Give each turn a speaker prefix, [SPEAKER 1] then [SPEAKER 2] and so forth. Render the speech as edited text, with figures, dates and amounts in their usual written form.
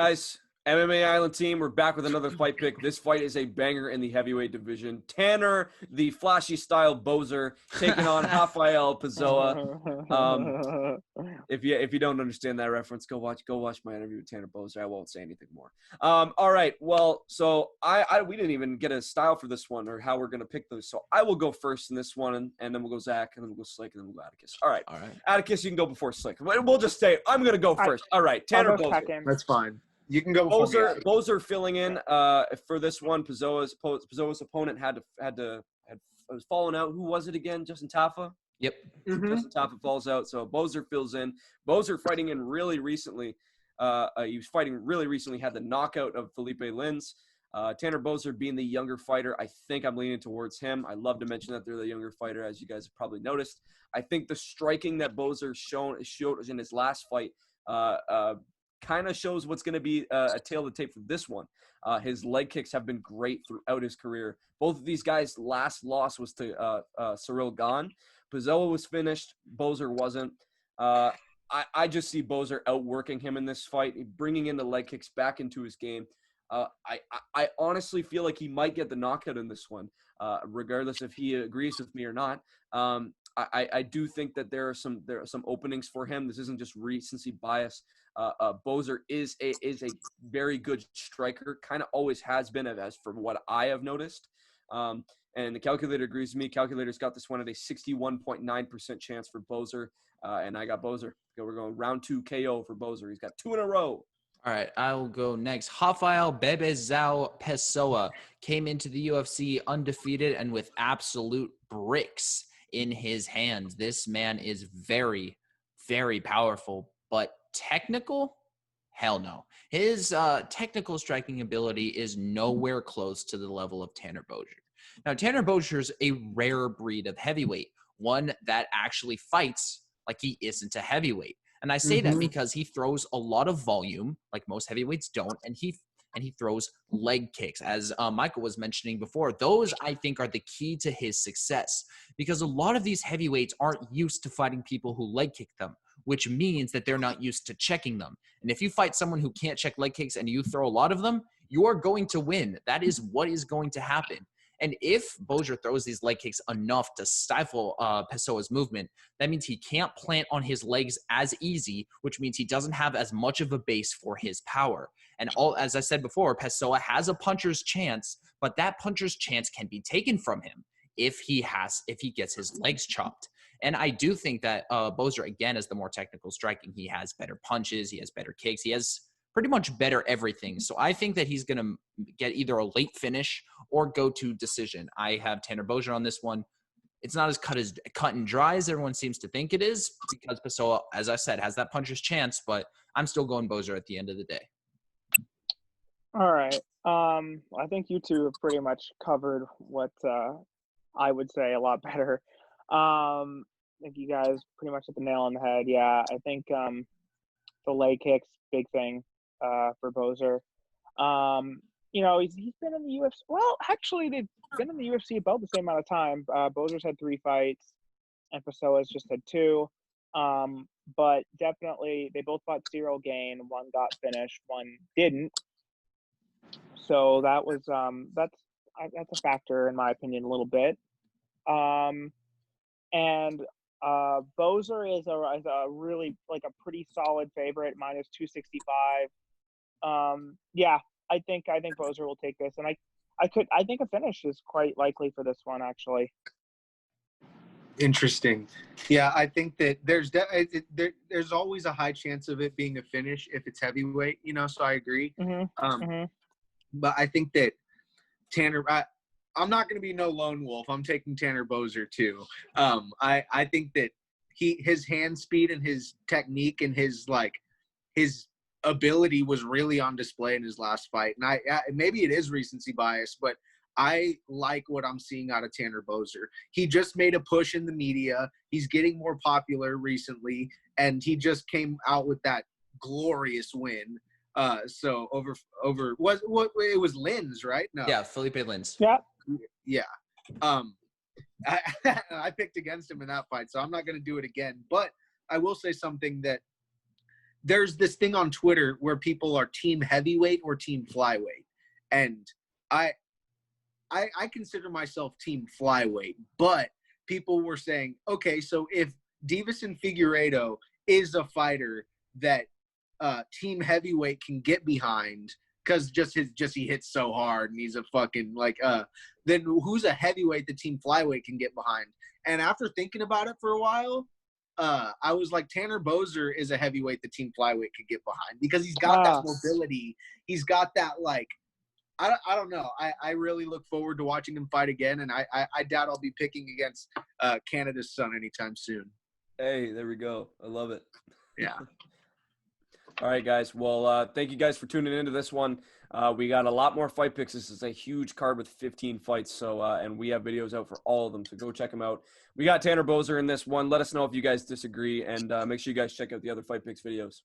[SPEAKER 1] Guys, MMA Island team, we're back with another fight pick. This fight is a banger in the heavyweight division. Tanner, the flashy style Boser, taking on Raphael Pessoa. If you don't understand that reference, go watch my interview with Tanner Boser. I won't say anything more. All right. Well, so we didn't even get a style for this one or how we're gonna pick those. So I will go first in this one, and then we'll go Zach, and then we'll go Slick, and then we'll go Atticus. All right. Atticus, you can go before Slick. We'll just say I'm gonna go first. All right, Tanner Boser.
[SPEAKER 2] That's fine. You can go before me.
[SPEAKER 1] Boser filling in for this one. Pessoa's opponent was falling out. Who was it again? Justin Taffa.
[SPEAKER 3] Yep.
[SPEAKER 1] Mm-hmm. Justin Taffa falls out, so Boser fills in. Boser fighting in really recently. He was fighting really recently. Had the knockout of Felipe Lins. Tanner Boser being the younger fighter, I think I'm leaning towards him. I love to mention that they're the younger fighter, as you guys have probably noticed. I think the striking that Boser showed in his last fight kind of shows what's going to be a tail of the tape for this one. His leg kicks have been great throughout his career. Both of these guys' last loss was to Cyril Gane. Pessoa was finished. Boser wasn't. I just see Boser outworking him in this fight, bringing in the leg kicks back into his game. I honestly feel like he might get the knockout in this one, regardless if he agrees with me or not. I do think that there are some openings for him. This isn't just recency bias. Boser is a very good striker, kind of always has been, as from what I have noticed. And the calculator agrees with me. Calculator's got this one at a 61.9% chance for Boser, and I got Boser. We're going round 2 KO for Boser. He's got 2 in a row.
[SPEAKER 3] All right, I will go next. Raphael Pessoa came into the UFC undefeated and with absolute bricks in his hands. This man is very, very powerful, but technical? Hell no. His technical striking ability is nowhere close to the level of Tanner Boser. Now, Tanner Boser is a rare breed of heavyweight, one that actually fights like he isn't a heavyweight. And I say that because he throws a lot of volume, like most heavyweights don't, and he throws leg kicks. As Michael was mentioning before, those, I think, are the key to his success, because a lot of these heavyweights aren't used to fighting people who leg kick them, which means that they're not used to checking them. And if you fight someone who can't check leg kicks and you throw a lot of them, you're going to win. That is what is going to happen. And if Boser throws these leg kicks enough to stifle Pessoa's movement, that means he can't plant on his legs as easy, which means he doesn't have as much of a base for his power. And as I said before, Pessoa has a puncher's chance, but that puncher's chance can be taken from him if he gets his legs chopped. And I do think that Boser, again, is the more technical striking. He has better punches. He has better kicks. He has pretty much better everything. So I think that he's going to get either a late finish or go to decision. I have Tanner Boser on this one. It's not as cut and dry as everyone seems to think it is, because Pessoa, as I said, has that puncher's chance, but I'm still going Boser at the end of the day.
[SPEAKER 2] All right. I think you two have pretty much covered what I would say a lot better. I think you guys pretty much hit the nail on the head. Yeah, I think the leg kicks, big thing for Boser. You know, he's been in the UFC. Well, actually, they've been in the UFC about the same amount of time. Boser's had 3 fights, and Pessoa's just had 2. But definitely, they both fought Cyril Gane. One got finished, one didn't. So that was that's a factor in my opinion a little bit. And Boser is a really, like, a pretty solid favorite, minus 265. Yeah, I think Boser will take this, and I think a finish is quite likely for this one, actually.
[SPEAKER 4] Interesting. Yeah, I think that there's always a high chance of it being a finish if it's heavyweight, you know, so I agree. But I think that Tanner, I'm not going to be no lone wolf. I'm taking Tanner Boser too. I think that his hand speed and his technique and his ability was really on display in his last fight. And I maybe it is recency bias, but I like what I'm seeing out of Tanner Boser. He just made a push in the media. He's getting more popular recently, and he just came out with that glorious win. So over what it was Lins, right? No.
[SPEAKER 3] Yeah, Felipe Lins.
[SPEAKER 4] Yeah. I picked against him in that fight, so I'm not going to do it again. But I will say something that there's this thing on Twitter where people are team heavyweight or team flyweight. And I consider myself team flyweight, but people were saying, okay, so if Davison Figueiredo is a fighter that team heavyweight can get behind because he hits so hard and he's a fucking then who's a heavyweight the team flyweight can get behind? And after thinking about it for a while, I was like, Tanner Boser is a heavyweight the team flyweight could get behind because he's got that mobility. He's got that I don't know. I really look forward to watching him fight again, and I doubt I'll be picking against Canada's son anytime soon.
[SPEAKER 1] Hey, there we go. I love it.
[SPEAKER 4] Yeah.
[SPEAKER 1] All right, guys. Well, thank you guys for tuning into this one. We got a lot more fight picks. This is a huge card with 15 fights. So, and we have videos out for all of them. So go check them out. We got Tanner Boser in this one. Let us know if you guys disagree, and make sure you guys check out the other fight picks videos.